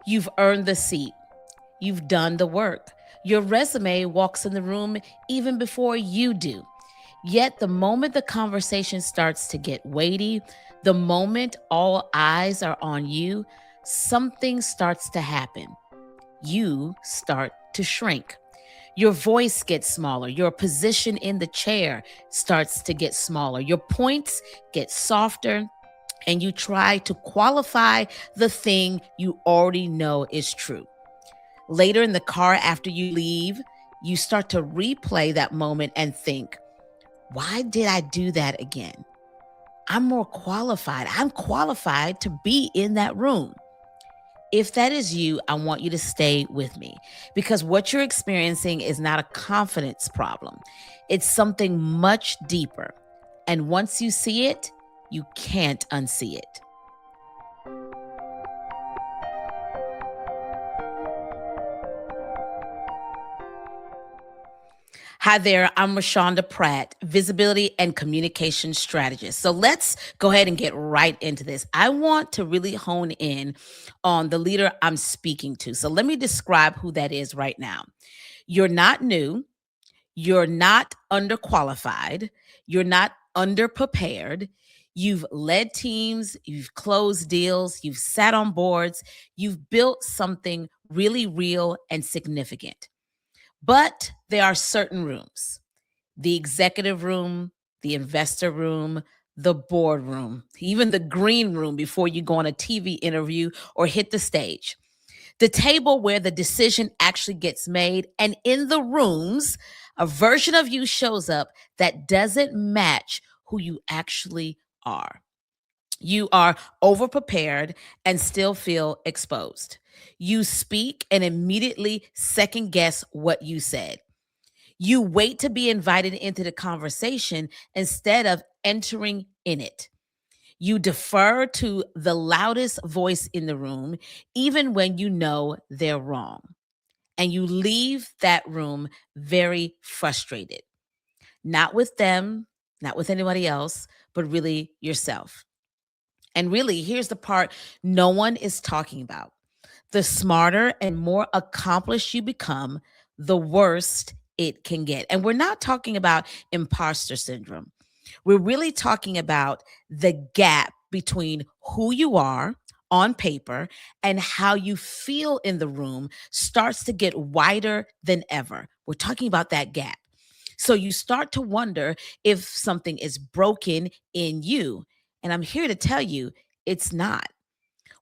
You've earned the seat. You've done the work. Your resume walks in the room even before you do. Yet, the moment the conversation starts to get weighty, the moment all eyes are on you, something starts to happen. You start to shrink. Your voice gets smaller. Your position in the chair starts to get smaller. Your points get softer, and you try to qualify the thing you already know is true. Later in the car, after you leave, you start to replay that moment and think, why did I do that again? I'm more qualified. I'm qualified to be in that room. If that is you, I want you to stay with me because what you're experiencing is not a confidence problem. It's something much deeper. And once you see it, you can't unsee it. Hi there, I'm Rashonda Pratt, visibility and communication strategist. So let's go ahead and get right into this. I want to really hone in on the leader I'm speaking to. So let me describe who that is right now. You're not new, you're not underqualified, you're not underprepared. You've led teams, you've closed deals, you've sat on boards, you've built something really real and significant. But there are certain rooms: the executive room, the investor room, the boardroom, even the green room before you go on a TV interview or hit the stage. The table where the decision actually gets made. And in the rooms, a version of you shows up that doesn't match who you actually are. You are overprepared and still feel exposed. You speak and immediately second guess what you said. You wait to be invited into the conversation instead of entering in it. You defer to the loudest voice in the room, even when you know they're wrong. And you leave that room very frustrated, not with them, not with anybody else, but really yourself. And really, here's the part no one is talking about: the smarter and more accomplished you become, the worse it can get. And we're not talking about imposter syndrome. We're really talking about the gap between who you are on paper and how you feel in the room starts to get wider than ever. We're talking about that gap. So you start to wonder if something is broken in you. And I'm here to tell you it's not.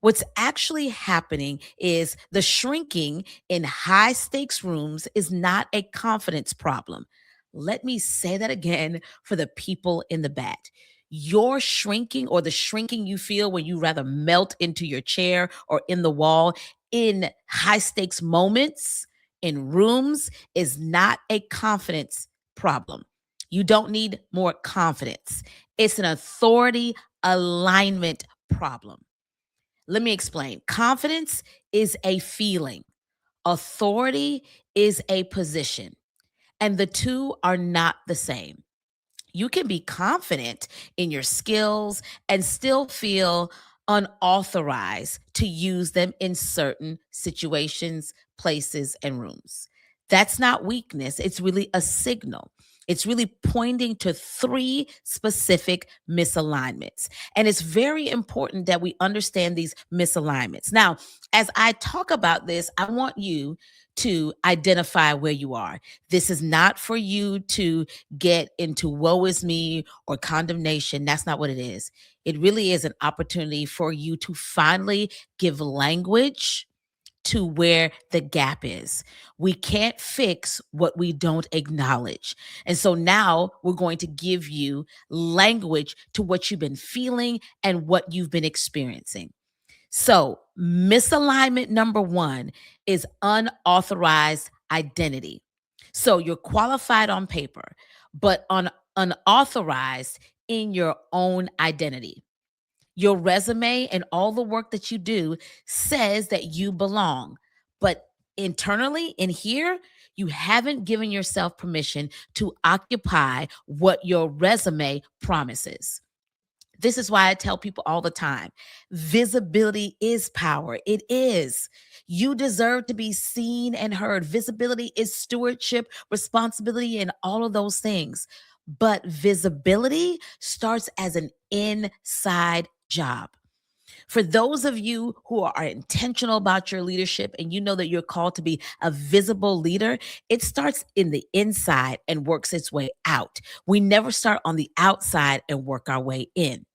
What's actually happening is the shrinking in high stakes rooms is not a confidence problem. Let me say that again for the people in the back. Your shrinking, or the shrinking you feel when you rather melt into your chair or in the wall in high stakes moments in rooms, is not a confidence problem. You don't need more confidence. It's an authority alignment problem. Let me explain. Confidence is a feeling, authority is a position, and the two are not the same. You can be confident in your skills and still feel unauthorized to use them in certain situations, places, and rooms. That's not weakness, it's really a signal. It's really pointing to three specific misalignments. And it's very important that we understand these misalignments. Now, as I talk about this, I want you to identify where you are. This is not for you to get into woe is me or condemnation. That's not what it is. It really is an opportunity for you to finally give language to where the gap is. We can't fix what we don't acknowledge. And so now we're going to give you language to what you've been feeling and what you've been experiencing. So, misalignment number one is unauthorized identity. So, you're qualified on paper, but unauthorized in your own identity. Your resume and all the work that you do says that you belong, but internally in here, you haven't given yourself permission to occupy what your resume promises. This is why I tell people all the time: visibility is power. It is. You deserve to be seen and heard. Visibility is stewardship, responsibility, and all of those things. But visibility starts as an inside job. For those of you who are intentional about your leadership and you know that you're called to be a visible leader, it starts in the inside and works its way out. We never start on the outside and work our way in.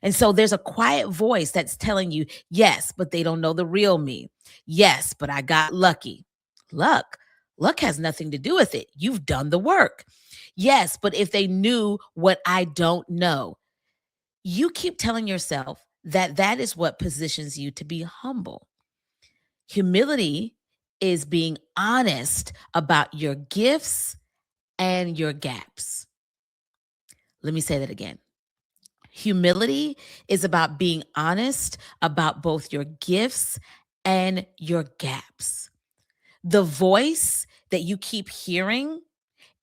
And so there's a quiet voice that's telling you, yes, but they don't know the real me. Yes, but I got lucky. Luck. Luck has nothing to do with it. You've done the work. Yes, but if they knew what I don't know, you keep telling yourself that that is what positions you to be humble. Humility is being honest about your gifts and your gaps. Let me say that again. Humility is about being honest about both your gifts and your gaps. The voice that you keep hearing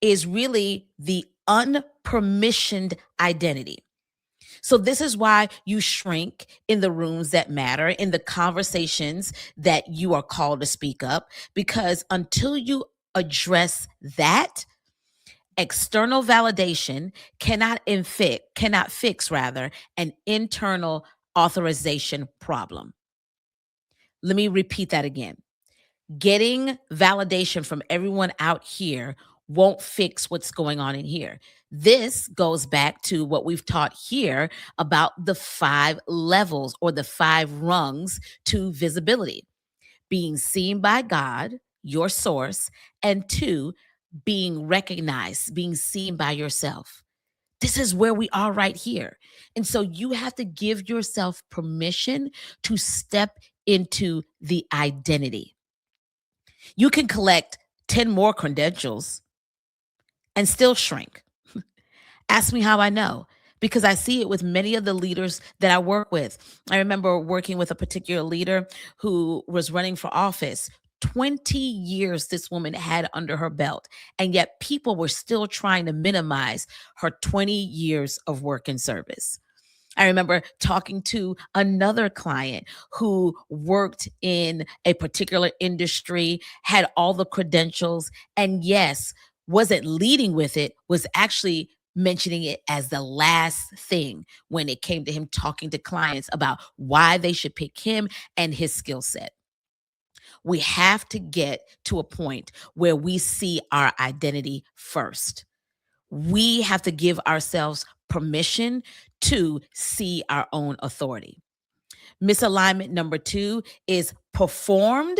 is really the unpermissioned identity. So, this is why you shrink in the rooms that matter, in the conversations that you are called to speak up, because until you address that, external validation cannot fix rather an internal authorization problem. Let me repeat that again. Getting validation from everyone out here won't fix what's going on in here. This goes back to what we've taught here about the 5 levels or the 5 rungs to visibility: being seen by God, your source, and 2, being recognized, being seen by yourself. This is where we are right here. And so you have to give yourself permission to step into the identity. You can collect 10 more credentials and still shrink. Ask me how I know, because I see it with many of the leaders that I work with. I remember working with a particular leader who was running for office. 20 years this woman had under her belt, and yet people were still trying to minimize her 20 years of work and service. I remember talking to another client who worked in a particular industry, had all the credentials, and yes, wasn't leading with it, was actually mentioning it as the last thing when it came to him talking to clients about why they should pick him and his skill set. We have to get to a point where we see our identity first. We have to give ourselves permission to see our own authority. Misalignment number 2 is performed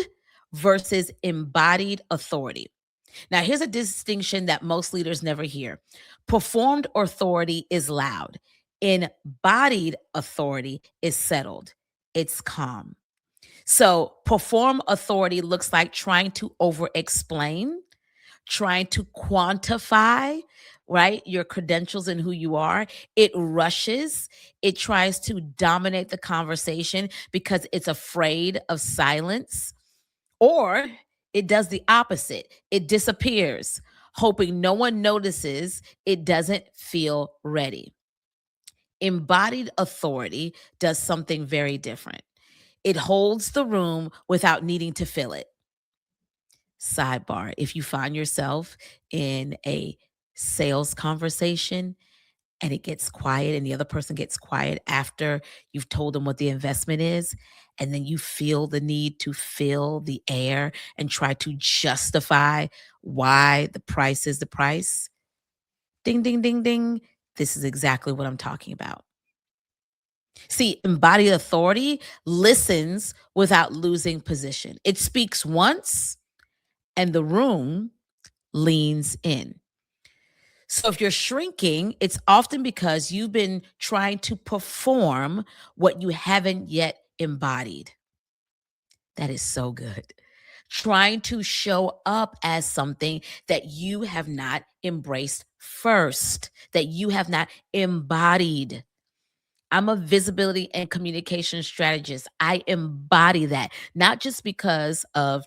versus embodied authority. Now, here's a distinction that most leaders never hear. Performed authority is loud. Embodied authority is settled. It's calm. So, perform authority looks like trying to over explain, trying to quantify, right, your credentials and who you are. It rushes, it tries to dominate the conversation because it's afraid of silence, or it does the opposite. It disappears, hoping no one notices it doesn't feel ready. Embodied authority does something very different. It holds the room without needing to fill it. Sidebar: if you find yourself in a sales conversation and it gets quiet and the other person gets quiet after you've told them what the investment is, and then you feel the need to fill the air and try to justify why the price is the price, ding, ding, ding, ding. This is exactly what I'm talking about. See, embodied authority listens without losing position. It speaks once and the room leans in. So if you're shrinking, it's often because you've been trying to perform what you haven't yet embodied. That is so good. Trying to show up as something that you have not embraced first, that you have not embodied. I'm a visibility and communication strategist. I embody that, not just because of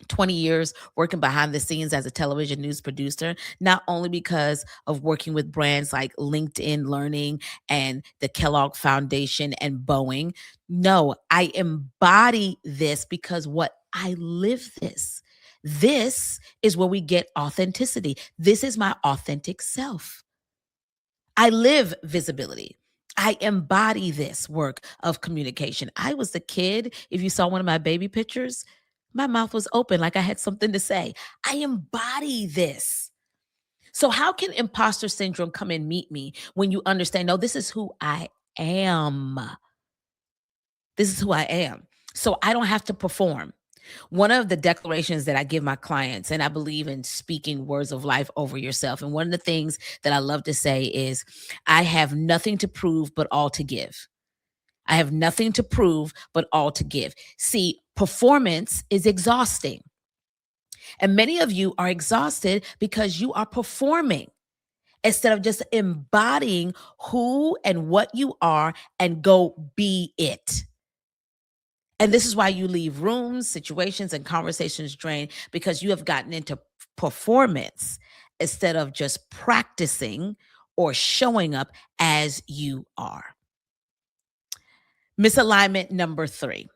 20 years working behind the scenes as a television news producer, not only because of working with brands like LinkedIn Learning and the Kellogg Foundation and Boeing. No, I embody this because what I live this. This is where we get authenticity. This is my authentic self. I live visibility. I embody this work of communication. I was the kid, if you saw one of my baby pictures, my mouth was open like I had something to say. I embody this. So, how can imposter syndrome come and meet me when you understand, no, this is who I am? This is who I am. So, I don't have to perform. One of the declarations that I give my clients, and I believe in speaking words of life over yourself. And one of the things that I love to say is, I have nothing to prove, but all to give. I have nothing to prove, but all to give. See, performance is exhausting. And many of you are exhausted because you are performing instead of just embodying who and what you are and go be it. And this is why you leave rooms, situations, and conversations drained because you have gotten into performance instead of just practicing or showing up as you are. Misalignment number 3.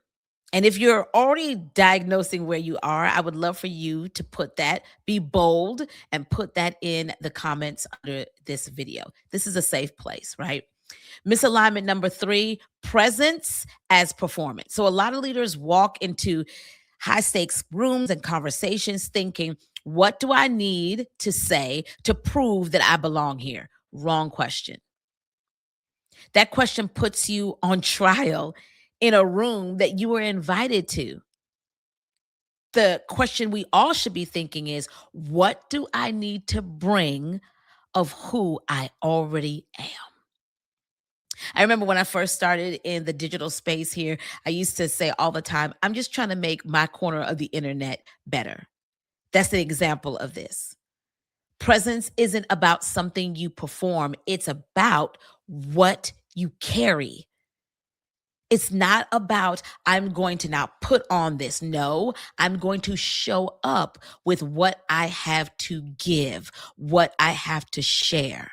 And if you're already diagnosing where you are, I would love for you to put that, be bold, and put that in the comments under this video. This is a safe place, right? Misalignment number 3, presence as performance. So a lot of leaders walk into high stakes rooms and conversations thinking, what do I need to say to prove that I belong here? Wrong question. That question puts you on trial in a room that you were invited to. The question we all should be thinking is, what do I need to bring of who I already am? I remember when I first started in the digital space here, I used to say all the time, I'm just trying to make my corner of the internet better. That's the example of this. Presence isn't about something you perform, it's about what you carry. It's not about, I'm going to now put on this. No, I'm going to show up with what I have to give, what I have to share.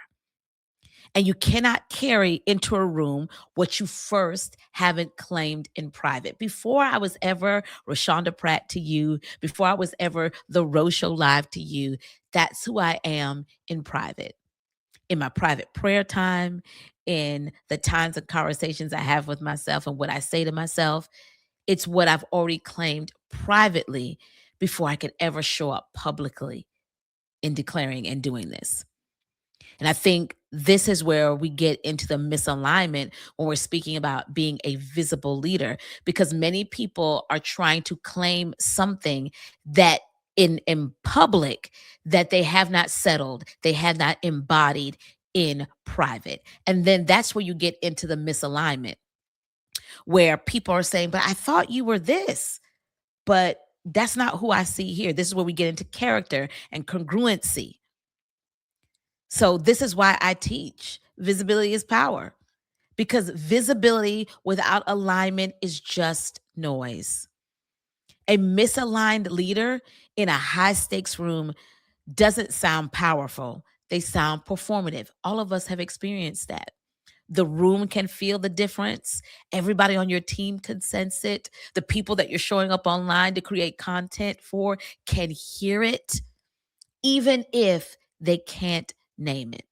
And you cannot carry into a room what you first haven't claimed in private. Before I was ever Rashonda Pratt to you, before I was ever the Rose Show Live to you, that's who I am in private. In my private prayer time, in the times of conversations I have with myself and what I say to myself, it's what I've already claimed privately before I could ever show up publicly in declaring and doing this. And I think this is where we get into the misalignment when we're speaking about being a visible leader, because many people are trying to claim something that in public that they have not settled, they have not embodied in private. And then that's where you get into the misalignment, where people are saying, but I thought you were this, but that's not who I see here. This is where we get into character and congruency. So this is why I teach visibility is power, because visibility without alignment is just noise. A misaligned leader in a high stakes room doesn't sound powerful. They sound performative. All of us have experienced that. The room can feel the difference. Everybody on your team can sense it. The people that you're showing up online to create content for can hear it, even if they can't name it.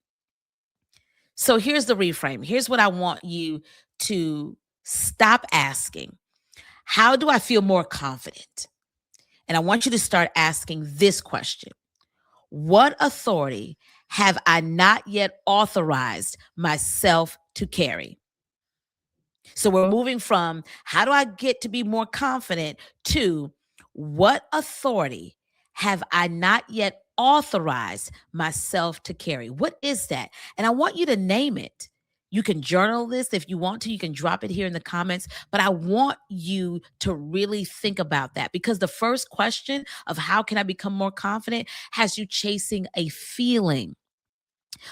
So here's the reframe. Here's what I want you to stop asking. How do I feel more confident? And I want you to start asking this question. What authority have I not yet authorized myself to carry? So we're moving from how do I get to be more confident to what authority have I not yet authorized myself to carry? What is that? And I want you to name it. You can journal this if you want to. You can drop it here in the comments, but I want you to really think about that, because the first question of how can I become more confident has you chasing a feeling.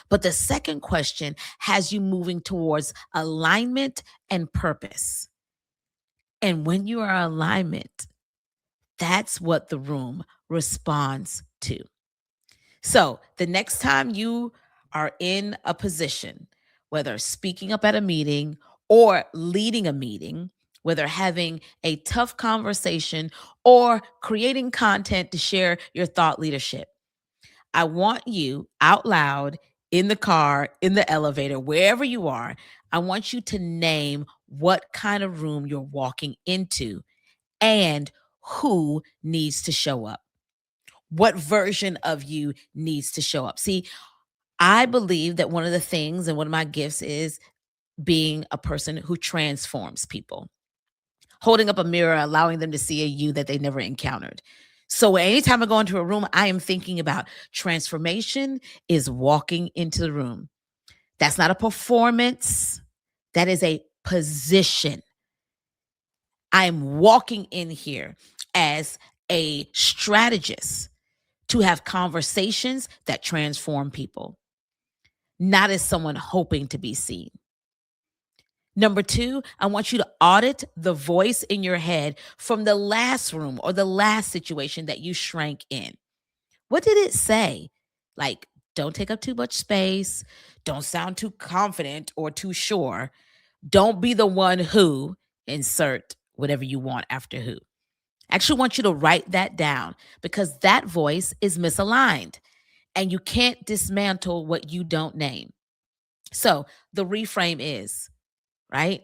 But the second question has you moving towards alignment and purpose. And when you are alignment, that's what the room responds to. So the next time you are in a position, whether speaking up at a meeting or leading a meeting whether having a tough conversation or creating content to share your thought leadership. I want you out loud, in the car, in the elevator, wherever you are. I want you to name what kind of room you're walking into and who needs to show up. What version of you needs to show up? See, I believe that one of the things and one of my gifts is being a person who transforms people, holding up a mirror, allowing them to see a you that they never encountered. So anytime I go into a room, I am thinking about transformation is walking into the room. That's not a performance, that is a position. I am walking in here as a strategist to have conversations that transform people, not as someone hoping to be seen. Number two, I want you to audit the voice in your head from the last room or the last situation that you shrank in. What did it say? Like, don't take up too much space. Don't sound too confident or too sure. Don't be the one who, insert whatever you want after who. I actually want you to write that down because that voice is misaligned and you can't dismantle what you don't name. So the reframe is, right?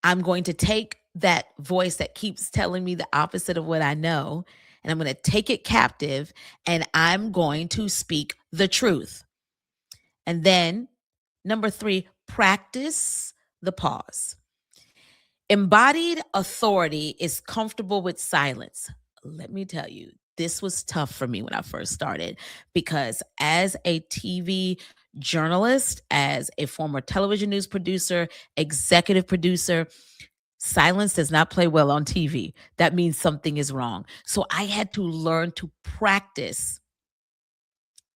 I'm going to take that voice that keeps telling me the opposite of what I know, and I'm going to take it captive and I'm going to speak the truth. And then, number three, practice the pause. Embodied authority is comfortable with silence. Let me tell you, this was tough for me when I first started because as a TV journalist, as a former television news producer, executive producer, silence does not play well on TV. That means something is wrong. So I had to learn to practice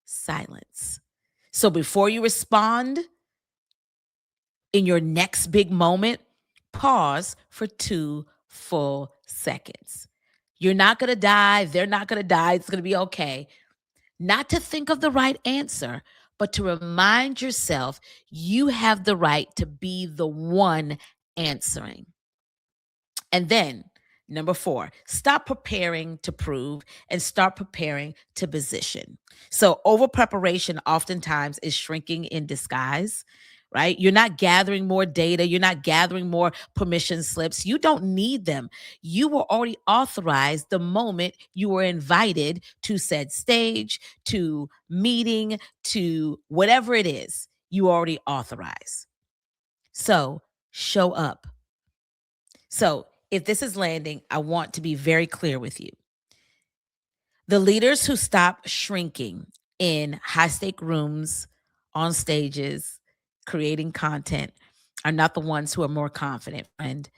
silence. So before you respond in your next big moment, pause for 2 full seconds. You're not going to die. They're not going to die. It's going to be okay. Not to think of the right answer, but to remind yourself you have the right to be the one answering. And then, number four, stop preparing to prove and start preparing to position. So, over preparation oftentimes is shrinking in disguise, right? You're not gathering more data, you're not gathering more permission slips. You don't need them. You were already authorized the moment you were invited to said stage, to meeting, to whatever it is, you already authorized. So, show up. So, if this is landing, I want to be very clear with you. The leaders who stop shrinking in high stake rooms, on stages, creating content are not the ones who are more confident, friend.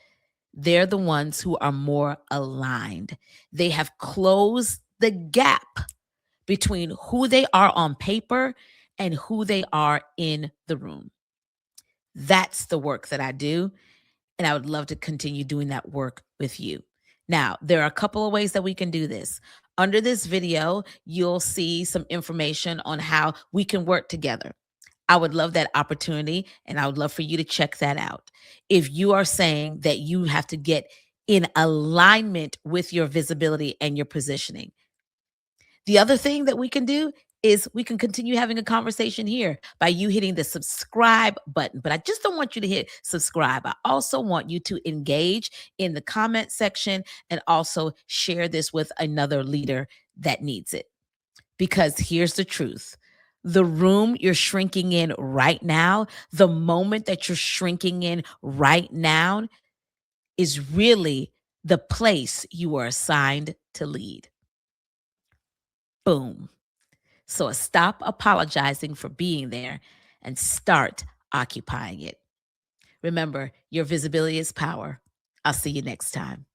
They're the ones who are more aligned. They have closed the gap between who they are on paper and who they are in the room. That's the work that I do. And I would love to continue doing that work with you. Now, there are a couple of ways that we can do this. Under this video, you'll see some information on how we can work together. I would love that opportunity, and I would love for you to check that out. If you are saying that you have to get in alignment with your visibility and your positioning, the other thing that we can do is we can continue having a conversation here by you hitting the subscribe button. But I just don't want you to hit subscribe. I also want you to engage in the comment section and also share this with another leader that needs it. Because here's the truth. The room you're shrinking in right now, the moment that you're shrinking in right now is really the place you are assigned to lead. Boom. So stop apologizing for being there and start occupying it. Remember, your visibility is power. I'll see you next time.